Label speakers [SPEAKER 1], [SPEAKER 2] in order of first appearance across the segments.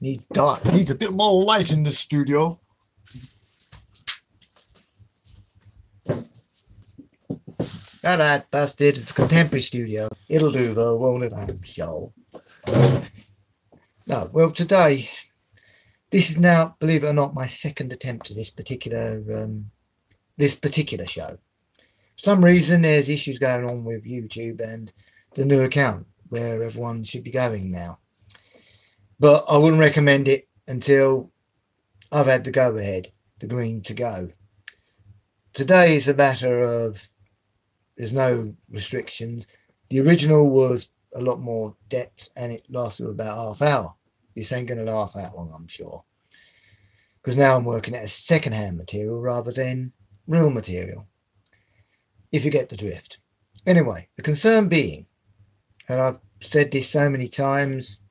[SPEAKER 1] Needs dark. Needs a bit more light in the studio. Alright, busted. It's a contemporary studio. It'll do though, won't it? I'm sure. No, well, today, this is now, believe it or not, my second attempt at this particular show. For some reason, there's issues going on with YouTube and the new account where everyone should be going now. But I wouldn't recommend it until I've had the go-ahead, the green to go. Today is a matter of there's no restrictions. The original was a lot more depth and it lasted about half hour. This ain't going to last that long, I'm sure. Because now I'm working at a second-hand material rather than real material. If you get the drift. Anyway, the concern being, and I've said this so many times,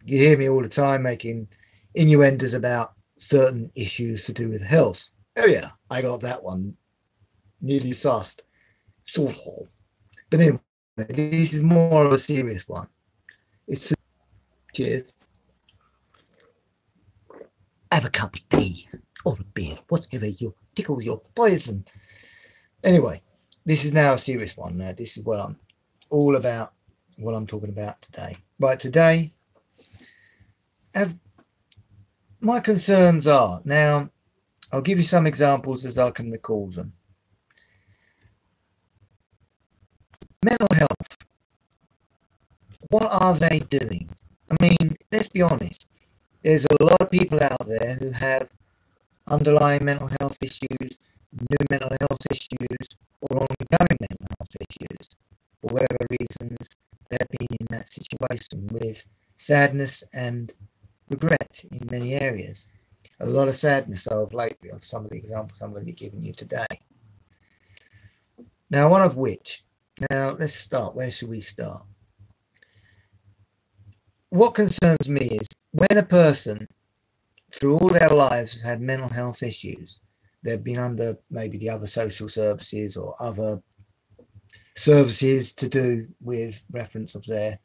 [SPEAKER 1] you hear me all the time making innuendos about certain issues to do with health. Oh yeah, I got that one nearly sussed. Sort of. But anyway, this is more of a serious one. It's cheers. Have a cup of tea or a beer, whatever you tickles your poison. Anyway, this is now a serious one. Now, this is what I'm all about, what I'm talking about today. Right, today, my concerns are, now, I'll give you some examples as I can recall them. Mental health. What are they doing? I mean, let's be honest. There's a lot of people out there who have underlying mental health issues, new mental health issues, or ongoing mental health issues. For whatever reasons, they've been in that situation with sadness and regret in many areas. A lot of sadness of lately on some of the examples I'm going to be giving you today. Now, one of which, now let's start. Where should we start? What concerns me is when a person, through all their lives, has had mental health issues, they've been under maybe the other social services or other services to do with reference of their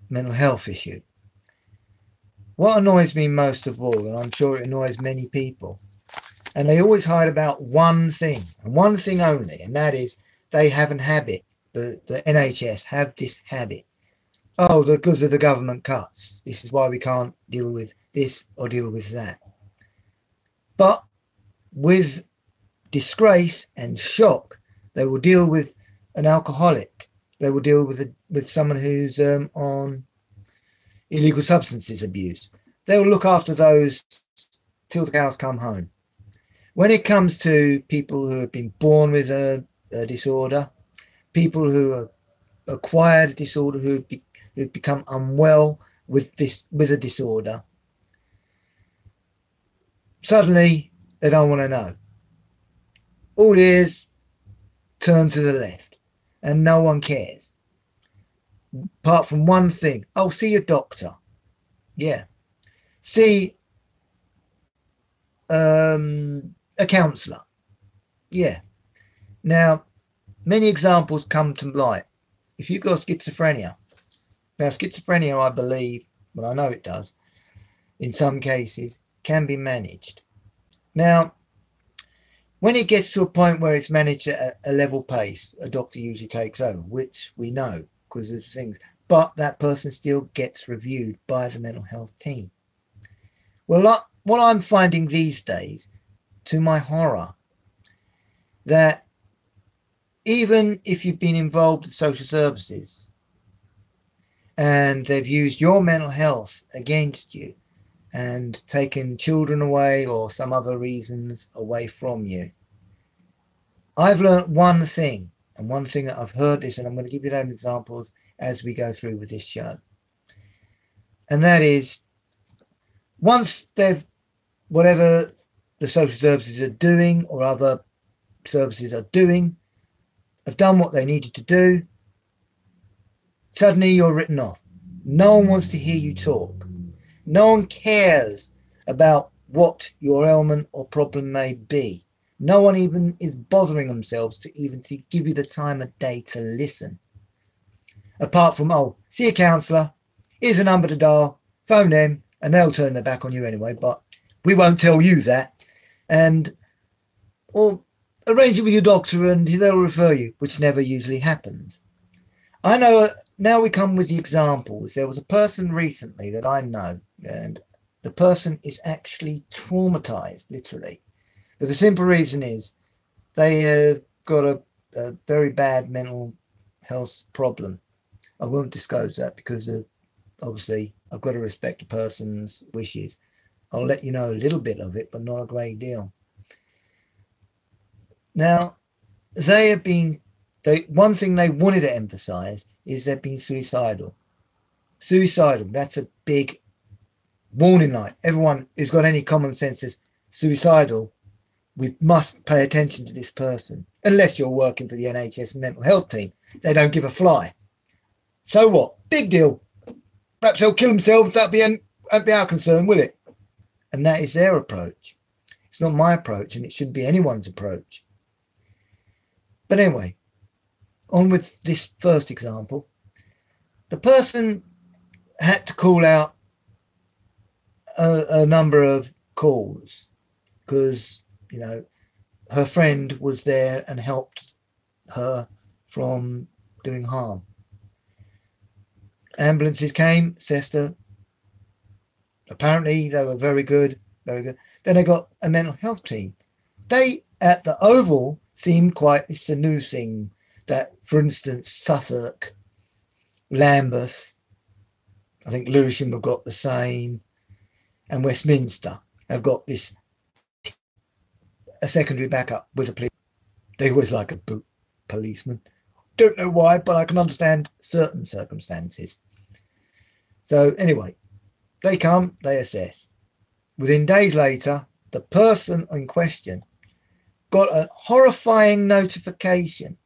[SPEAKER 1] mental health issue. What annoys me most of all, and I'm sure it annoys many people, and they always hide about one thing, and one thing only, and that is they have a habit, the NHS have this habit. Oh, because of the government cuts. This is why we can't deal with this or deal with that. But with disgrace and shock, they will deal with an alcoholic. They will deal with someone who's on illegal substances abuse. They will look after those till the cows come home. When it comes to people who have been born with a disorder, people who have acquired a disorder, who've become unwell with a disorder, suddenly they don't want to know. All ears turn to the left and no one cares. Apart from one thing. Oh, see your doctor. Yeah. See a counsellor. Yeah. Now, many examples come to light. If you've got schizophrenia, now schizophrenia, I believe, well, I know it does, in some cases, can be managed. Now, when it gets to a point where it's managed at a level pace, a doctor usually takes over, which we know because of things, but that person still gets reviewed by the mental health team. Well, what I'm finding these days, to my horror, that even if you've been involved with social services and they've used your mental health against you and taken children away or some other reasons away from you, I've learned one thing, and one thing that I've heard this, and I'm going to give you those examples as we go through with this show. And that is, once they've, whatever the social services are doing or other services are doing, have done what they needed to do, suddenly you're written off. No one wants to hear you talk. No one cares about what your ailment or problem may be. No one even is bothering themselves to give you the time of day to listen. Apart from, oh, see a counsellor, here's a number to dial, phone them and they'll turn their back on you anyway, but we won't tell you that. And or arrange it with your doctor and they'll refer you, which never usually happens. I know. Now we come with the examples. There was a person recently that I know, and the person is actually traumatized, literally. But the simple reason is they have got a very bad mental health problem. I won't disclose that because obviously I've got to respect the person's wishes. I'll let you know a little bit of it, but not a great deal. Now, they have been, one thing they wanted to emphasize is they've been suicidal. Suicidal, that's a big warning light. Everyone who's got any common sense is suicidal. We must pay attention to this person. Unless you're working for the NHS mental health team. They don't give a fly. So what? Big deal. Perhaps they'll kill themselves. That'll be our concern, will it? And that is their approach. It's not my approach, and it shouldn't be anyone's approach. But anyway, on with this first example. The person had to call out a number of calls because, you know, her friend was there and helped her from doing harm. Ambulances came, assessed her. Apparently they were very good, very good. Then they got a mental health team. They, at the Oval, seemed quite, it's a new thing that, for instance, Suffolk, Lambeth, I think Lewisham have got the same, and Westminster have got this, a secondary backup with a police. They always like a boot policeman. Don't know why, but I can understand certain circumstances. So anyway, they come, they assess. Within days later, the person in question got a horrifying notification.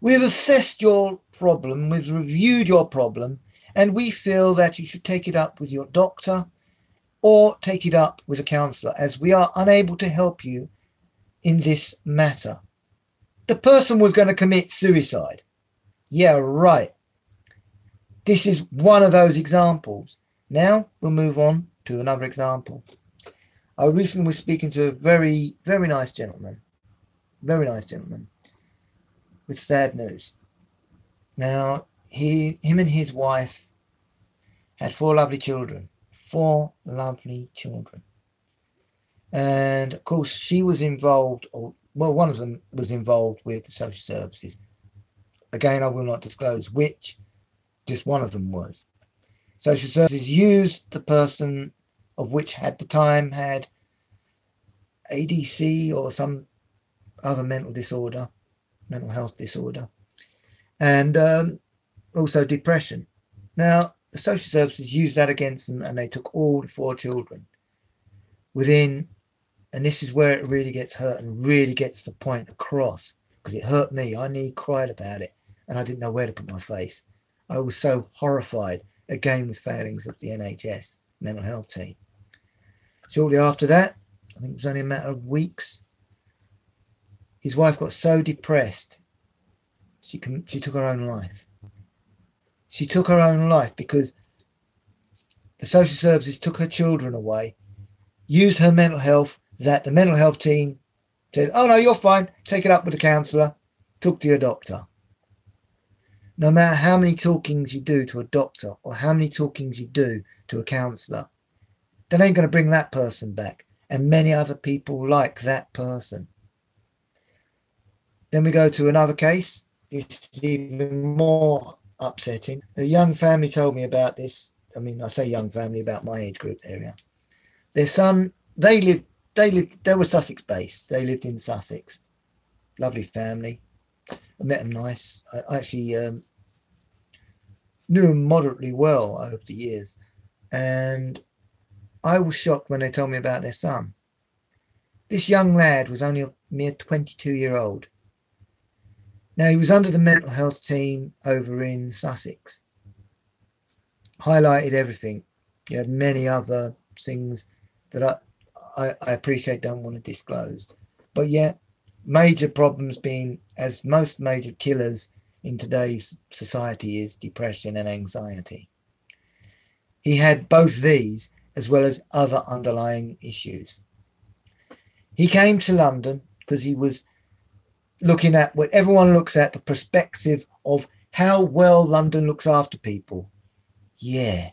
[SPEAKER 1] We've assessed your problem, we've reviewed your problem, and we feel that you should take it up with your doctor or take it up with a counsellor, as we are unable to help you in this matter. The person was going to commit suicide. Yeah, right. This is one of those examples. Now we'll move on to another example. I recently was speaking to a very, very nice gentleman. Very nice gentleman. With sad news. Now, him and his wife had 4 lovely children. 4 lovely children. And of course, she was involved, or well, one of them was involved with the social services. Again, I will not disclose which, just one of them was. Social services used the person of which at the time had ADC or some other mental disorder, mental health disorder, and also depression. Now, the social services used that against them, and they took all the 4 children within, and this is where it really gets hurt and really gets the point across, because it hurt me. I nearly cried about it, and I didn't know where to put my face. I was so horrified, again with failings of the NHS mental health team. Shortly after that, I think it was only a matter of weeks, his wife got so depressed, she took her own life. She took her own life because the social services took her children away, used her mental health, that the mental health team said, oh no, you're fine, take it up with the counsellor, talk to your doctor. No matter how many talkings you do to a doctor or how many talkings you do to a counsellor, that ain't going to bring that person back, and many other people like that person. Then we go to another case. It's even more upsetting. A young family told me about this. I mean, I say young family, about my age group area. Their son, they were Sussex based. They lived in Sussex. Lovely family. I met them nice. I actually knew them moderately well over the years. And I was shocked when they told me about their son. This young lad was only a mere 22-year-old. Now, he was under the mental health team over in Sussex. Highlighted everything. He had many other things that I appreciate, don't want to disclose. But yeah, major problems being, as most major killers in today's society, is depression and anxiety. he had both these as well as other underlying issues. He came to London because he was looking at what everyone looks at, the perspective of how well London looks after people. Yeah,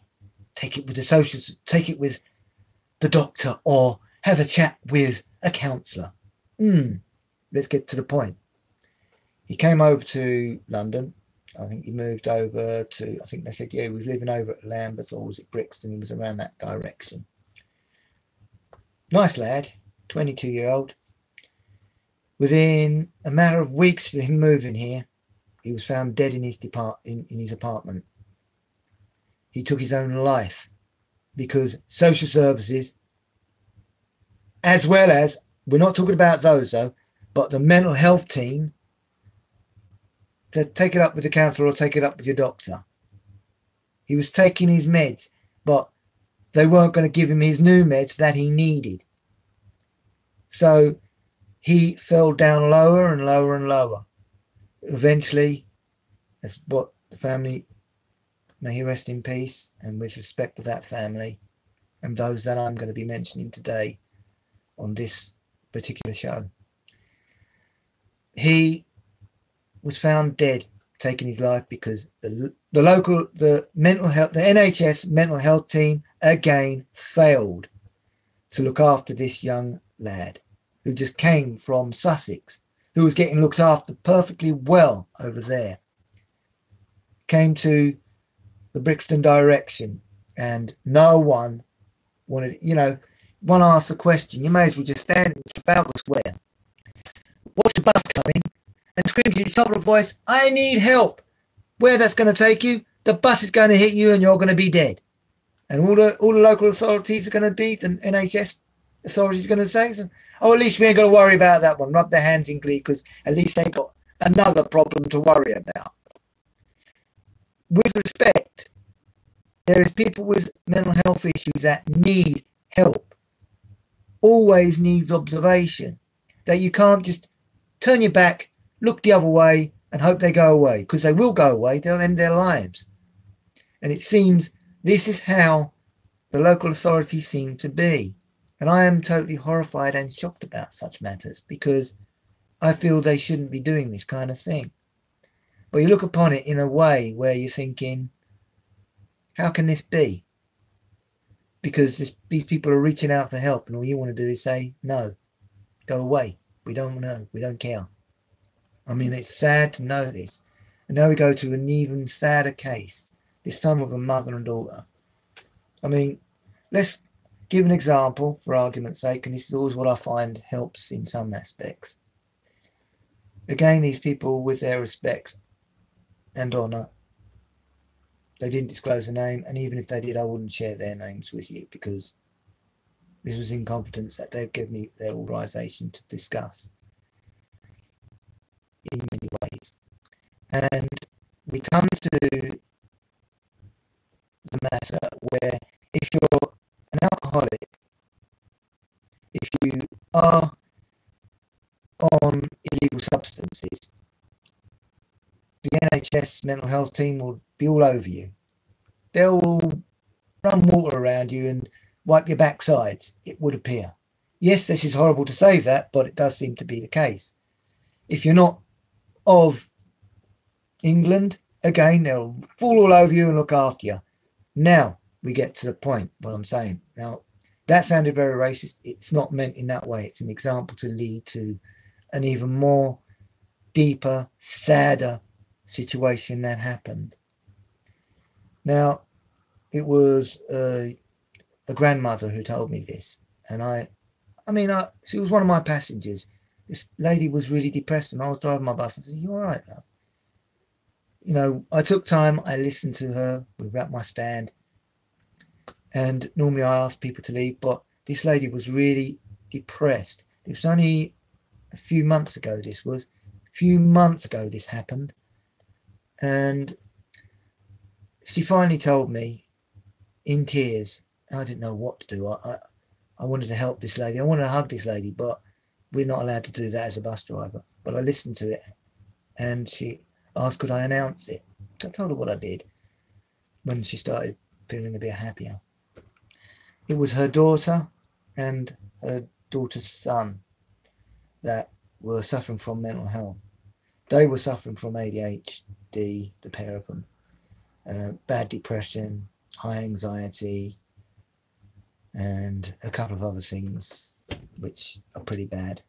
[SPEAKER 1] take it with the socials, take it with the doctor, or have a chat with a counsellor. Let's get to the point. He came over to London. I think he moved over to, I think they said, yeah, he was living over at Lambeth, or was it Brixton? He was around that direction. Nice lad, 22-year-old. Within a matter of weeks of him moving here, he was found dead in his apartment. He took his own life because social services, as well as, we're not talking about those though, but the mental health team, to take it up with the counsellor or take it up with your doctor. He was taking his meds, but they weren't going to give him his new meds that he needed. So he fell down lower and lower and lower. Eventually, that's what the family, may he rest in peace, and with respect to that family and those that I'm going to be mentioning today on this particular show. He was found dead, taking his life because the mental health, the NHS mental health team again failed to look after this young lad who just came from Sussex, who was getting looked after perfectly well over there. Came to the Brixton direction, and no one wanted, one asked the question, you may as well just stand in Trafalgar Square, watch the bus coming, and scream to the top of the voice, I need help. Where that's going to take you, the bus is going to hit you and you're going to be dead. And all the local authorities are going to be, the NHS authorities are going to say, oh, at least we ain't got to worry about that one. Rub their hands in glee because at least they got another problem to worry about. With respect, there is people with mental health issues that need help. Always needs observation. That you can't just turn your back, look the other way and hope they go away, because they will go away. They'll end their lives. And it seems this is how the local authorities seem to be. And I am totally horrified and shocked about such matters, because I feel they shouldn't be doing this kind of thing. But you look upon it in a way where you're thinking, how can this be? Because these people are reaching out for help, and all you want to do is say, no, go away. We don't know. We don't care. I mean, it's sad to know this. And now we go to an even sadder case, this time of a mother and daughter. I mean, let's give an example for argument's sake, and this is always what I find helps in some aspects. Again, these people, with their respect and honour, they didn't disclose a name, and even if they did, I wouldn't share their names with you, because this was incompetence that they've given me their authorisation to discuss in many ways. And we come to the matter where if you're an alcoholic, if you are on illegal substances, the NHS mental health team will be all over you. They'll run water around you and wipe your backsides, it would appear. Yes, this is horrible to say that, but it does seem to be the case. If you're not of England, again, they'll fall all over you and look after you. Now we get to the point, what I'm saying. Now, that sounded very racist. It's not meant in that way. It's an example to lead to an even more deeper, sadder situation that happened. Now, it was a grandmother who told me this, and she was one of my passengers. This lady was really depressed, and I was driving my bus. I said, "You all right, love?" I took time. I listened to her. We were at my stand, and normally I ask people to leave, but this lady was really depressed. It was only a few months ago. This happened, and she finally told me in tears. I didn't know what to do. I wanted to help this lady. I wanted to hug this lady, but we're not allowed to do that as a bus driver. But I listened to it, and she asked could I announce it. I told her what I did when she started feeling a bit happier. It was her daughter and her daughter's son that were suffering from mental health. They were suffering from ADHD, the pair of them, bad depression, high anxiety, and a couple of other things which are pretty bad.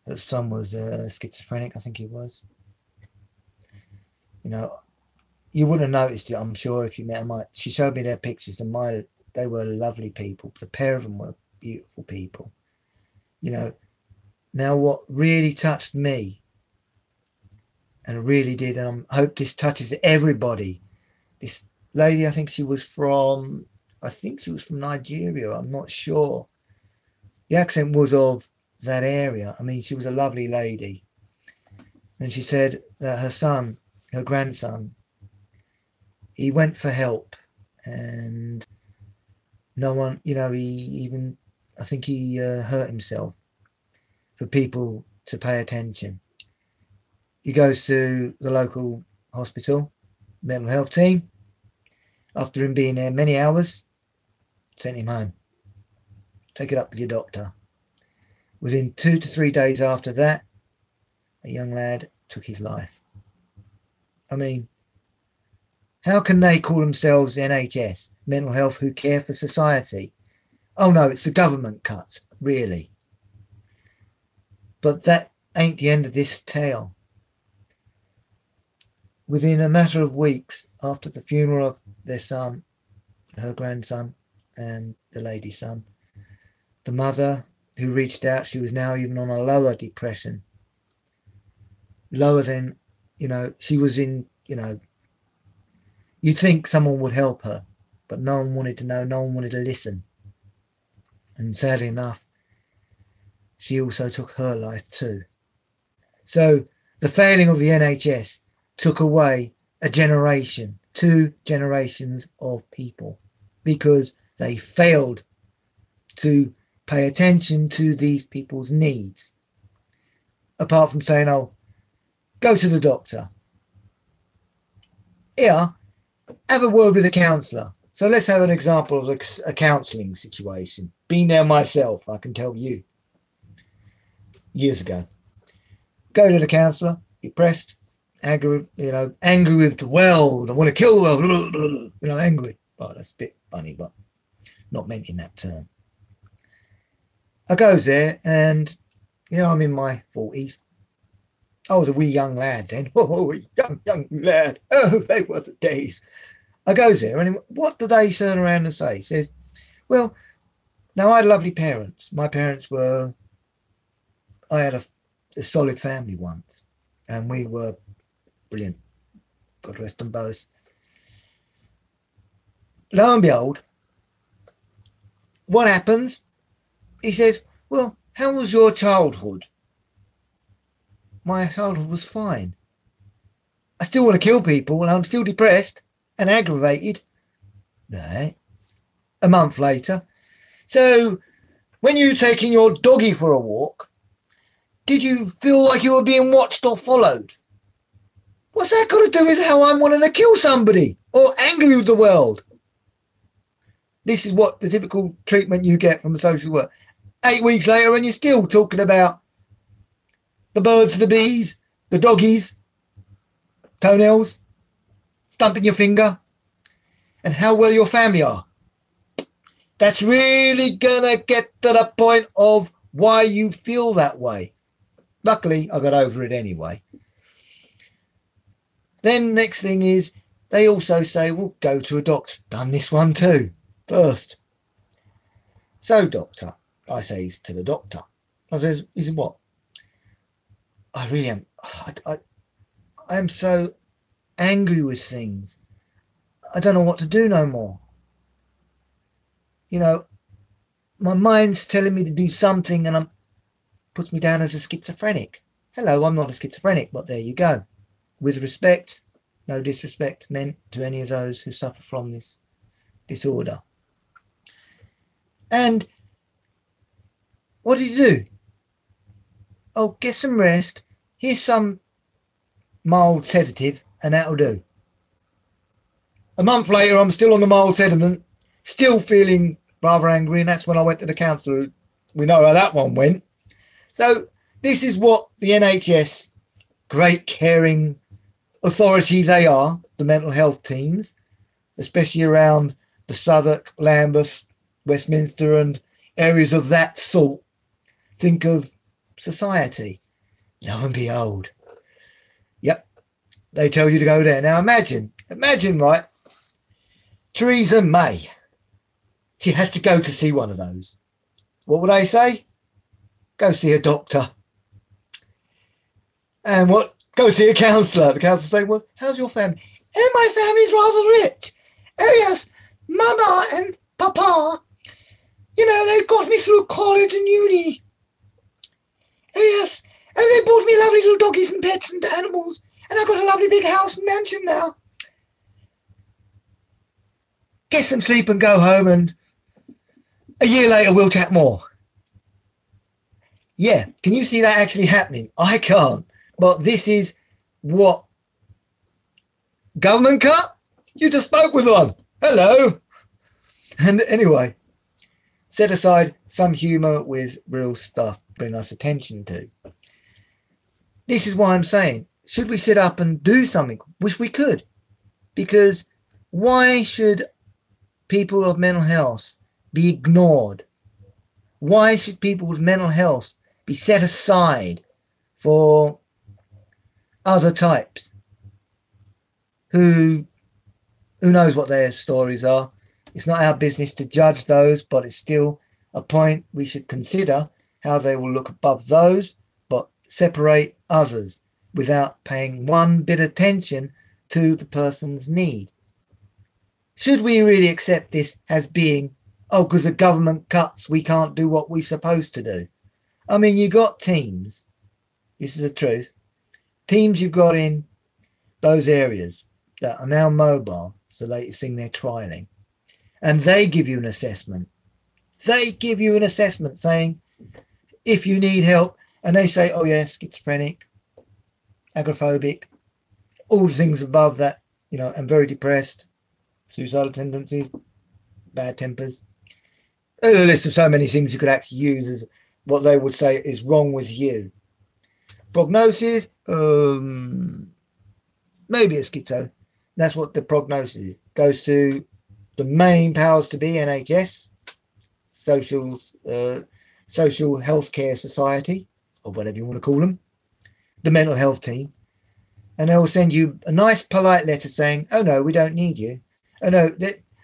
[SPEAKER 1] The son was schizophrenic, I think he was. You know, you wouldn't have noticed it, I'm sure, if you met them. She showed me their pictures, and they were lovely people. The pair of them were beautiful people. You know, now what really touched me, and really did, and I hope this touches everybody. This lady, I think she was from Nigeria, I'm not sure. The accent was of that area. I mean, she was a lovely lady. And she said that her grandson, he went for help, and no one, you know, I think he hurt himself for people to pay attention. He goes to the local hospital, mental health team. After him being there many hours, sent him home. Take it up with your doctor. Within 2 to 3 days after that, a young lad took his life. I mean, how can they call themselves NHS, mental health, who care for society? Oh no, it's the government cut, really. But that ain't the end of this tale. Within a matter of weeks after the funeral of their son, her grandson, and the lady's son, the mother who reached out, she was now even on a lower depression. Lower than, you know, she was in, you know, you'd think someone would help her, but no one wanted to know, no one wanted to listen. And sadly enough, she also took her life too. So the failing of the NHS took away a generation, 2 generations of people, because they failed to pay attention to these people's needs. Apart from saying, oh, go to the doctor. Here, have a word with a counsellor. So let's have an example of a counselling situation. Been there myself, I can tell you. Years ago. Go to the counsellor, depressed, angry with the world. I want to kill the world. You know, angry. Well, that's a bit funny, but not meant in that term. I goes there, and, you know, I'm in my 40s. I was a wee young lad then. Oh, young lad. Oh, they were the days. I goes there, and what do they turn around and say? He says, well, now I had lovely parents. My parents were, I had a solid family once, and we were brilliant. God rest them both. Lo and behold, what happens? He says, well, how was your childhood? My childhood was fine. I still want to kill people, and I'm still depressed and aggravated. Right. A month later. So, when you were taking your doggy for a walk, did you feel like you were being watched or followed? What's that got to do with how I'm wanting to kill somebody or angry with the world? This is what the typical treatment you get from a social worker. 8 weeks later, and you're still talking about the birds, the bees, the doggies, toenails, stumping your finger, and how well your family are. That's really gonna get to the point of why you feel that way. Luckily, I got over it anyway. Then next thing is, they also say, well, go to a doctor. Done this one too, first. So, doctor, I says to the doctor, I says, he said, what? I really am, I am so angry with things. I don't know what to do no more. You know, my mind's telling me to do something, and puts me down as a schizophrenic. Hello, I'm not a schizophrenic, but there you go. With respect, no disrespect meant to any of those who suffer from this disorder. And what did you do? Oh, get some rest. Here's some mild sedative, and that'll do. A month later, I'm still on the mild sediment, still feeling rather angry, and that's when I went to the counsellor. We know how that one went. So this is what the NHS, great caring authority they are, the mental health teams, especially around the Southwark, Lambeth, Westminster and areas of that sort, think of society. Lo and behold, yep, they tell you to go there. Now imagine, right, Theresa May, she has to go to see one of those. What would they say? Go see a doctor. And what? Go see a counsellor. The counsellor say, well, how's your family? Oh, my family's rather rich. Oh, yes, Mama and Papa, you know, they got me through college and uni. Oh, yes, oh, they bought me lovely little doggies and pets and animals, and I've got a lovely big house and mansion now. Get some sleep and go home, and a year later we'll chat more. Yeah, can you see that actually happening? I can't. But this is what government cut? You just spoke with one. Hello. And anyway, set aside some humour with real stuff, bring us attention to. This is why I'm saying, should we sit up and do something? Wish we could. Because why should people of mental health be ignored? Why should people with mental health be set aside for other types who knows what their stories are? It's not our business to judge those, but it's still a point we should consider, how they will look above those but separate others without paying one bit of attention to the person's need. Should we really accept this as being, oh, because the government cuts, we can't do what we're supposed to do? I mean, you got teams, this is the truth, teams you've got in those areas that are now mobile, it's the latest thing they're trialling, and they give you an assessment. They give you an assessment saying, if you need help, and they say, oh yeah, schizophrenic, agoraphobic, all the things above that, you know, and very depressed, suicidal tendencies, bad tempers. There's a list of so many things you could actually use as what they would say is wrong with you. Prognosis, maybe a schizo. That's what the prognosis is. Goes to the main powers to be, NHS, social healthcare society, or whatever you want to call them, the mental health team, and they will send you a nice polite letter saying, oh no, we don't need you. Oh no,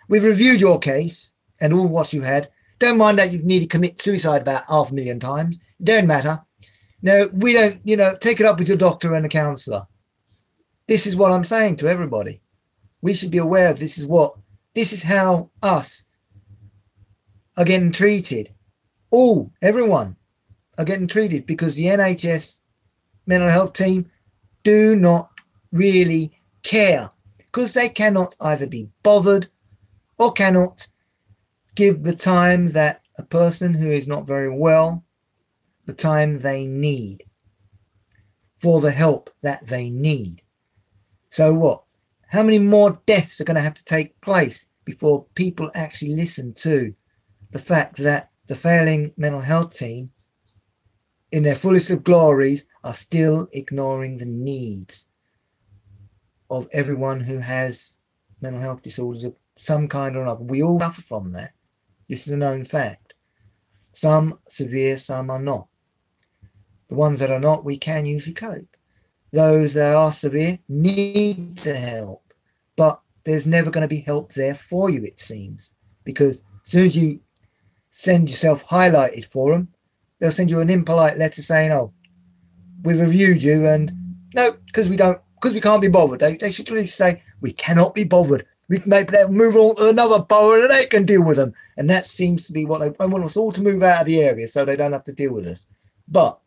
[SPEAKER 1] we've reviewed your case and all what you had. Don't mind that you've nearly committed suicide about 500,000 times. Don't matter. No, we don't, you know, take it up with your doctor and a counsellor. This is what I'm saying to everybody. We should be aware of this is how us are getting treated. Everyone are getting treated because the NHS mental health team do not really care, because they cannot either be bothered or cannot give the time that a person who is not very well, the time they need for the help that they need. So what? How many more deaths are going to have to take place before people actually listen to the fact that the failing mental health team, in their fullest of glories, are still ignoring the needs of everyone who has mental health disorders of some kind or another? We all suffer from that. This is a known fact. Some severe, some are not. The ones that are not, we can usually cope. Those that are severe need the help, but there's never going to be help there for you, it seems, because as soon as you send yourself highlighted for them, they'll send you an impolite letter saying, oh, we've reviewed you, and no, because we can't be bothered. They should really say, we cannot be bothered. We can maybe move on to another borough and they can deal with them. And that seems to be what they want us all to move out of the area so they don't have to deal with us. But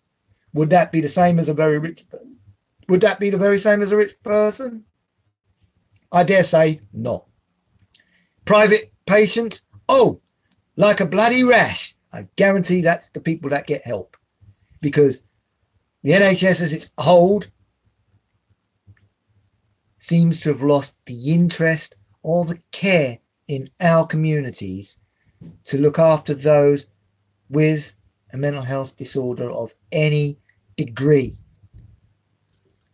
[SPEAKER 1] would that be the same as a very rich person? Would that be the very same as a rich person? I dare say not. Private patient, oh, like a bloody rash. I guarantee that's the people that get help, because the NHS as its hold seems to have lost the interest all the care in our communities to look after those with a mental health disorder of any degree.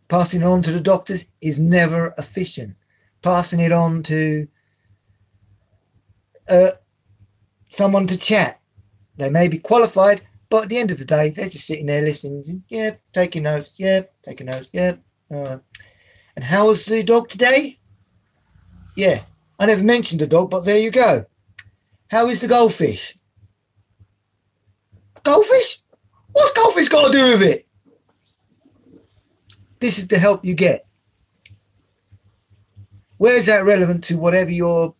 [SPEAKER 1] Passing it on to the doctors is never efficient. Passing it on to someone to chat. They may be qualified, but at the end of the day, they're just sitting there listening. Yeah, taking notes. Yeah, taking notes. Yeah. And how was the dog today? Yeah, I never mentioned the dog, but there you go. How is the goldfish? Goldfish? What's goldfish got to do with it? This is the help you get. Where is that relevant to whatever your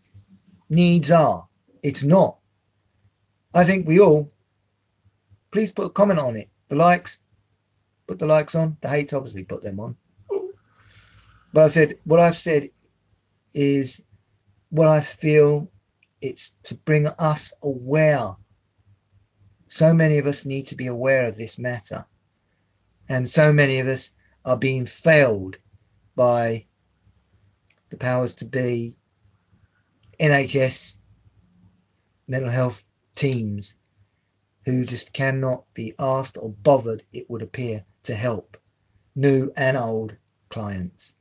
[SPEAKER 1] needs are? It's not. I think we all, please put a comment on it. The likes, put the likes on. The hates, obviously, put them on. But I said, what I've said is what I feel it's to bring us aware. So many of us need to be aware of this matter. And so many of us are being failed by the powers to be, NHS, mental health teams, who just cannot be asked or bothered, it would appear, to help new and old clients.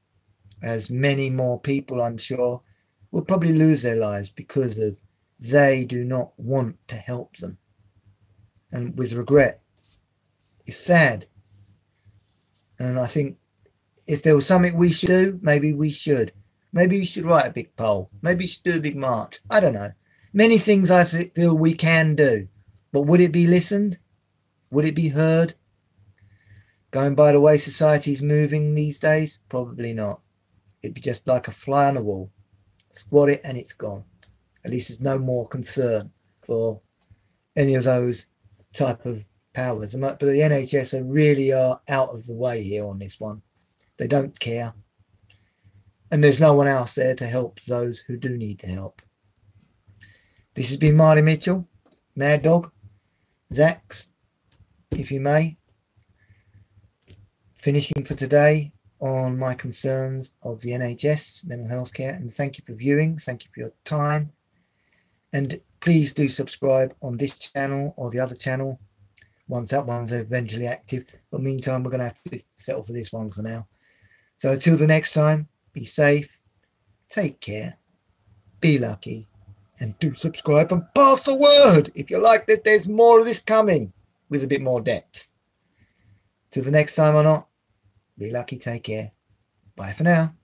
[SPEAKER 1] As many more people, I'm sure, will probably lose their lives because of they do not want to help them. And with regret, it's sad. And I think if there was something we should do, maybe we should. Maybe we should write a big poll. Maybe we should do a big march. I don't know. Many things I feel we can do. But would it be listened? Would it be heard? Going by the way society's moving these days? Probably not. It'd be just like a fly on the wall. Squat it and it's gone. At least there's no more concern for any of those type of powers. But the NHS really are out of the way here on this one. They don't care. And there's no one else there to help those who do need the help. This has been Marty Mitchell, Maddog, Zax, if you may. Finishing for today on my concerns of the NHS, mental health care. And thank you for viewing. Thank you for your time. And please do subscribe on this channel or the other channel once that one's eventually active. But meantime, we're going to have to settle for this one for now. So until the next time, be safe, take care, be lucky, and do subscribe and pass the word. If you like this, there's more of this coming with a bit more depth. Till the next time or not, be lucky, take care. Bye for now.